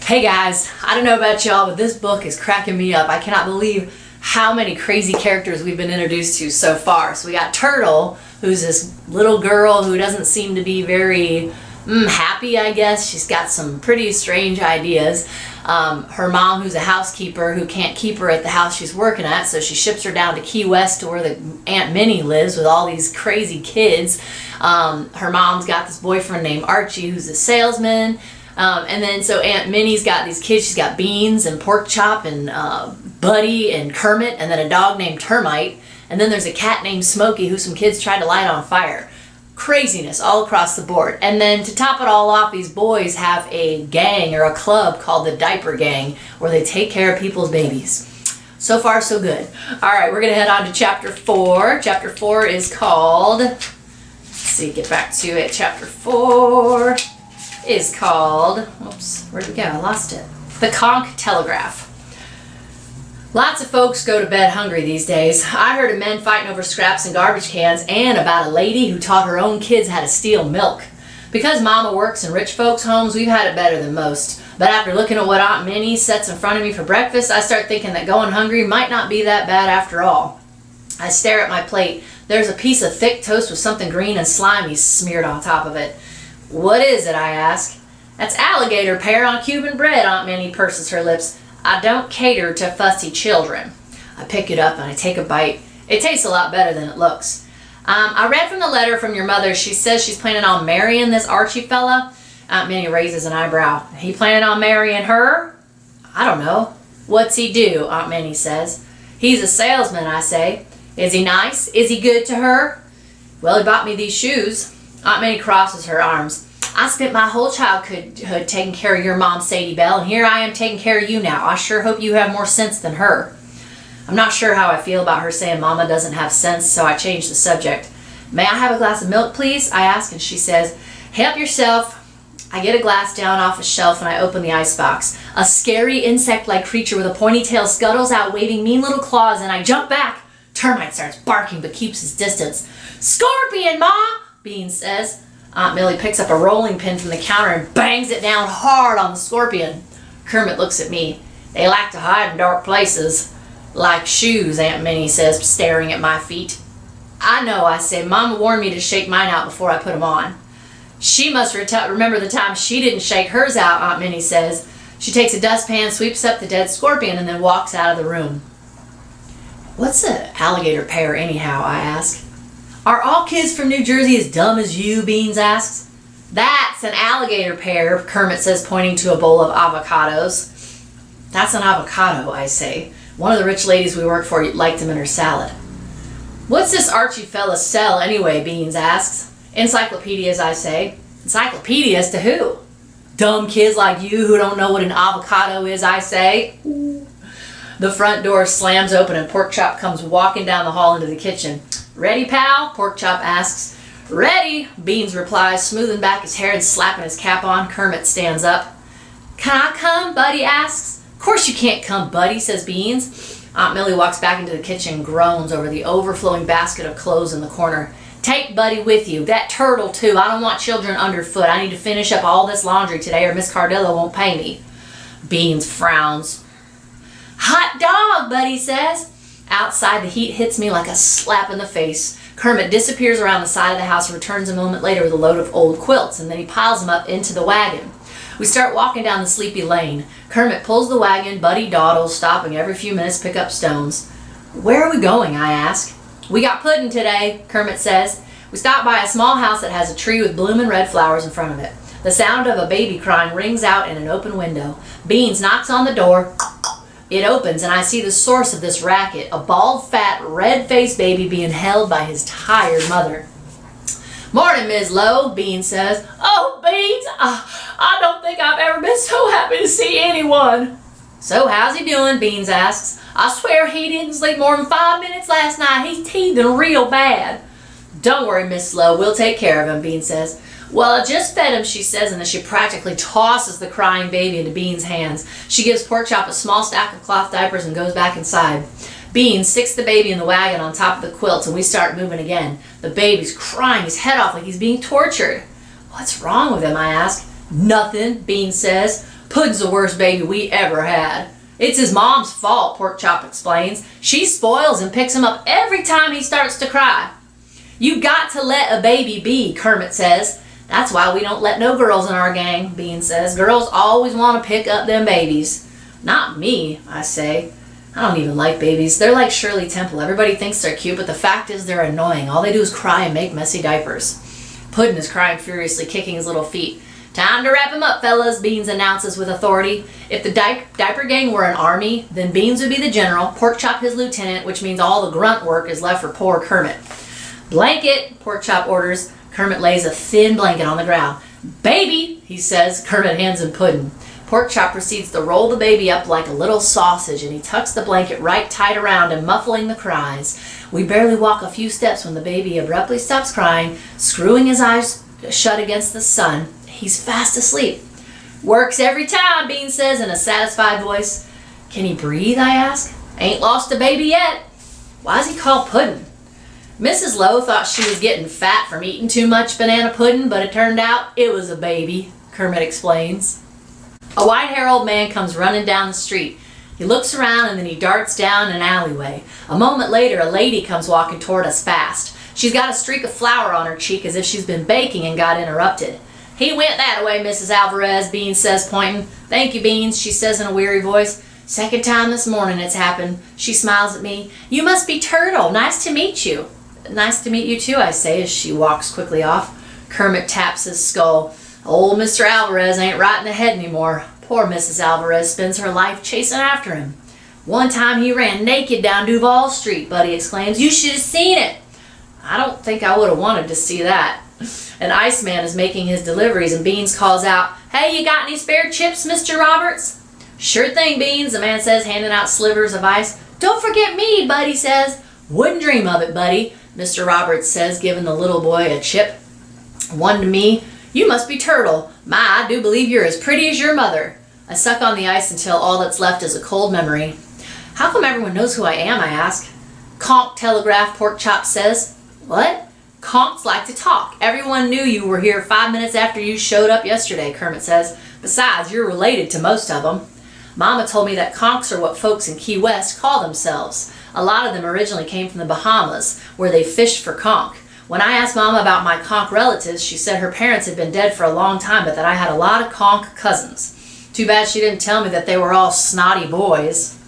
Hey guys, I don't know about y'all, but this book is cracking me up. I cannot believe how many crazy characters we've been introduced to so far. So we got Turtle, who's this little girl who doesn't seem to be very happy, I guess. She's got some pretty strange ideas. Her mom, who's a housekeeper, who can't keep her at the house she's working at, so she ships her down to Key West to where the Aunt Minnie lives with all these crazy kids. Her mom's got this boyfriend named Archie, who's a salesman. And then so Aunt Minnie's got these kids. She's got Beans and Pork Chop and Buddy and Kermit, and then a dog named Termite. And then there's a cat named Smokey who some kids tried to light on fire. Craziness all across the board. And then to top it all off, these boys have a gang or a club called the Diaper Gang where they take care of people's babies. So far, so good. All right, we're going to head on to Chapter 4. Chapter 4 is called, let's see, get back to it. Chapter 4 is called, oops, where'd it go? I lost it. The Conch Telegraph. Lots of folks go to bed hungry these days. I heard of men fighting over scraps and garbage cans and about a lady who taught her own kids how to steal milk. Because Mama works in rich folks' homes, we've had it better than most. But after looking at what Aunt Minnie sets in front of me for breakfast, I start thinking that going hungry might not be that bad after all. I stare at my plate. There's a piece of thick toast with something green and slimy smeared on top of it. What is it, I ask. That's alligator pear on Cuban bread, Aunt Minnie purses her lips. I don't cater to fussy children. I pick it up and I take a bite. It tastes a lot better than it looks. I read from the letter from your mother. She says she's planning on marrying this Archie fella. Aunt Minnie raises an eyebrow. He planning on marrying her? I don't know. What's he do? Aunt Minnie says. He's a salesman, I say. Is he nice? Is he good to her? Well, he bought me these shoes. Aunt Minnie crosses her arms. I spent my whole childhood taking care of your mom, Sadie Bell, and here I am taking care of you now. I sure hope you have more sense than her. I'm not sure how I feel about her saying Mama doesn't have sense, so I change the subject. May I have a glass of milk, please? I ask, and she says, help yourself. I get a glass down off a shelf and I open the icebox. A scary insect-like creature with a pointy tail scuttles out waving mean little claws, and I jump back. Termite starts barking but keeps his distance. Scorpion, Ma! Beans says. Aunt Millie picks up a rolling pin from the counter and bangs it down hard on the scorpion. Kermit looks at me. They like to hide in dark places. Like shoes, Aunt Minnie says, staring at my feet. I know, I say. Mama warned me to shake mine out before I put them on. She must remember the time she didn't shake hers out, Aunt Minnie says. She takes a dustpan, sweeps up the dead scorpion, and then walks out of the room. What's an alligator pear anyhow, I ask. Are all kids from New Jersey as dumb as you, Beans asks. That's an alligator pear, Kermit says, pointing to a bowl of avocados. That's an avocado, I say. One of the rich ladies we work for liked them in her salad. What's this Archie fella sell anyway, Beans asks. Encyclopedias, I say. Encyclopedias to who? Dumb kids like you who don't know what an avocado is, I say. The front door slams open and Pork Chop comes walking down the hall into the kitchen. Ready, pal? Pork Chop asks. Ready, Beans replies, smoothing back his hair and slapping his cap on. Kermit stands up. Can I come? Buddy asks. Of course you can't come, Buddy, says Beans. Aunt Millie walks back into the kitchen and groans over the overflowing basket of clothes in the corner. Take Buddy with you. That turtle, too. I don't want children underfoot. I need to finish up all this laundry today or Miss Cardillo won't pay me. Beans frowns. Hot dog, Buddy says. Outside, the heat hits me like a slap in the face. Kermit disappears around the side of the house and returns a moment later with a load of old quilts, and then he piles them up into the wagon. We start walking down the sleepy lane. Kermit pulls the wagon, Buddy dawdles, stopping every few minutes to pick up stones. Where are we going, I ask. We got pudding today, Kermit says. We stop by a small house that has a tree with blooming red flowers in front of it. The sound of a baby crying rings out in an open window. Beans knocks on the door. It opens and I see the source of this racket, a bald, fat, red-faced baby being held by his tired mother. Morning, Ms. Lowe, Beans says. Oh, Beans, I don't think I've ever been so happy to see anyone. So how's he doing, Beans asks. I swear he didn't sleep more than 5 minutes last night. He's teething real bad. Don't worry, Miss Lowe, we'll take care of him, Beans says. Well, I just fed him, she says, and then she practically tosses the crying baby into Beans' hands. She gives Pork Chop a small stack of cloth diapers and goes back inside. Beans sticks the baby in the wagon on top of the quilts, and we start moving again. The baby's crying his head off like he's being tortured. What's wrong with him, I ask. Nothing, Beans says. Puddin's the worst baby we ever had. It's his mom's fault, Porkchop explains. She spoils and picks him up every time he starts to cry. You got to let a baby be, Kermit says. That's why we don't let no girls in our gang, Beans says. Girls always want to pick up them babies. Not me, I say. I don't even like babies. They're like Shirley Temple. Everybody thinks they're cute, but the fact is they're annoying. All they do is cry and make messy diapers. Puddin is crying furiously, kicking his little feet. Time to wrap him up, fellas, Beans announces with authority. If the diaper gang were an army, then Beans would be the general, Porkchop his lieutenant, which means all the grunt work is left for poor Kermit. Blanket, Porkchop orders. Kermit lays a thin blanket on the ground. Baby, he says. Kermit hands him Puddin. Porkchop proceeds to roll the baby up like a little sausage, and he tucks the blanket right tight around him, muffling the cries. We barely walk a few steps when the baby abruptly stops crying, screwing his eyes shut against the sun. He's fast asleep. Works every time, Beans says in a satisfied voice. Can he breathe, I ask. Ain't lost a baby yet. Why's he called Puddin? Mrs. Lowe thought she was getting fat from eating too much banana pudding, but it turned out it was a baby, Kermit explains. A white-haired old man comes running down the street. He looks around and then he darts down an alleyway. A moment later, a lady comes walking toward us fast. She's got a streak of flour on her cheek as if she's been baking and got interrupted. He went that way, Mrs. Alvarez, Beans says, pointing. Thank you, Beans, she says in a weary voice. Second time this morning it's happened. She smiles at me. You must be Turtle. Nice to meet you. Nice to meet you too, I say as she walks quickly off. Kermit taps his skull. Old Mr. Alvarez ain't right in the head anymore. Poor Mrs. Alvarez spends her life chasing after him. One time he ran naked down Duval Street, Buddy exclaims. You should have seen it. I don't think I would have wanted to see that. An Iceman is making his deliveries and Beans calls out, Hey, you got any spare chips, Mr. Roberts? Sure thing, Beans, the man says, handing out slivers of ice. Don't forget me, Buddy says. Wouldn't dream of it, Buddy, Mr. Roberts says, giving the little boy a chip. One to me. You must be Turtle. My, I do believe you're as pretty as your mother. I suck on the ice until all that's left is a cold memory. How come everyone knows who I am, I ask. Conk telegraph, Porkchop says. What? Conks like to talk. Everyone knew you were here 5 minutes after you showed up yesterday, Kermit says. Besides, you're related to most of them. Mama told me that conks are what folks in Key West call themselves. A lot of them originally came from the Bahamas, where they fished for conch. When I asked Mama about my conch relatives, she said her parents had been dead for a long time, but that I had a lot of conch cousins. Too bad she didn't tell me that they were all snotty boys.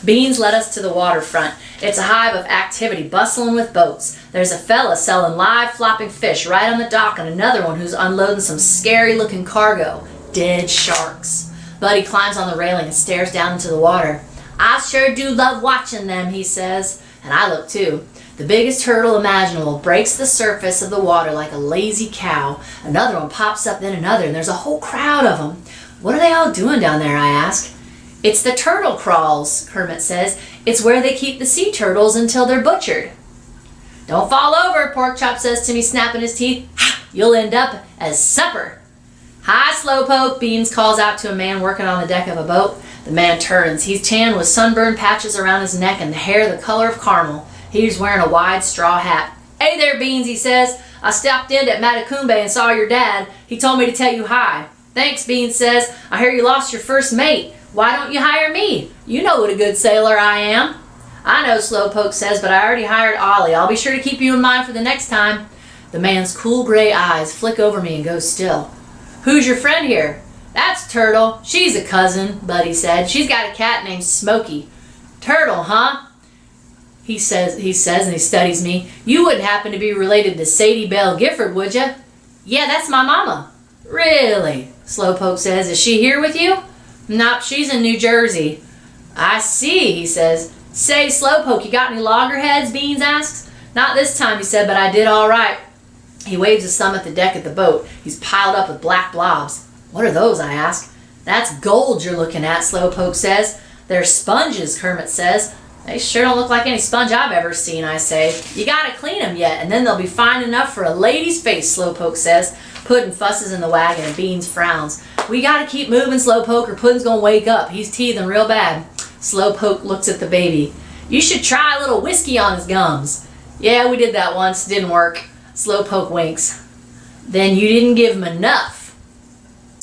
Beans led us to the waterfront. It's a hive of activity, bustling with boats. There's a fella selling live flopping fish right on the dock and another one who's unloading some scary-looking cargo. Dead sharks. Buddy climbs on the railing and stares down into the water. I sure do love watching them, he says. And I look too. The biggest turtle imaginable breaks the surface of the water like a lazy cow. Another one pops up, then another, and there's a whole crowd of them. What are they all doing down there, I ask. It's the turtle crawls, Kermit says. It's where they keep the sea turtles until they're butchered. Don't fall over, Porkchop says to me, snapping his teeth. You'll end up as supper. Hi, Slowpoke, Beans calls out to a man working on the deck of a boat. The man turns. He's tan with sunburned patches around his neck and the hair the color of caramel. He's wearing a wide straw hat. Hey there, Beans, he says. I stopped in at Matacumbe and saw your dad. He told me to tell you hi. Thanks, Beans says. I hear you lost your first mate. Why don't you hire me? You know what a good sailor I am. I know, Slowpoke says, but I already hired Ollie. I'll be sure to keep you in mind for the next time. The man's cool gray eyes flick over me and go still. Who's your friend here? That's Turtle. She's a cousin, Buddy said. She's got a cat named Smokey. Turtle, huh? He says, and he studies me. You wouldn't happen to be related to Sadie Bell Gifford, would you? Yeah, that's my mama. Really? Slowpoke says. Is she here with you? Nope, she's in New Jersey. I see, he says. Say, Slowpoke, you got any loggerheads? Beans asks. Not this time, he said, but I did all right. He waves his thumb at the deck of the boat. He's piled up with black blobs. What are those, I ask. That's gold you're looking at, Slowpoke says. They're sponges, Kermit says. They sure don't look like any sponge I've ever seen, I say. You gotta clean them yet, and then they'll be fine enough for a lady's face, Slowpoke says. Puddin' fusses in the wagon and Beans frowns. We gotta keep moving, Slowpoke, or Puddin's gonna wake up. He's teething real bad. Slowpoke looks at the baby. You should try a little whiskey on his gums. Yeah, we did that once. Didn't work. Slowpoke winks. Then you didn't give him enough.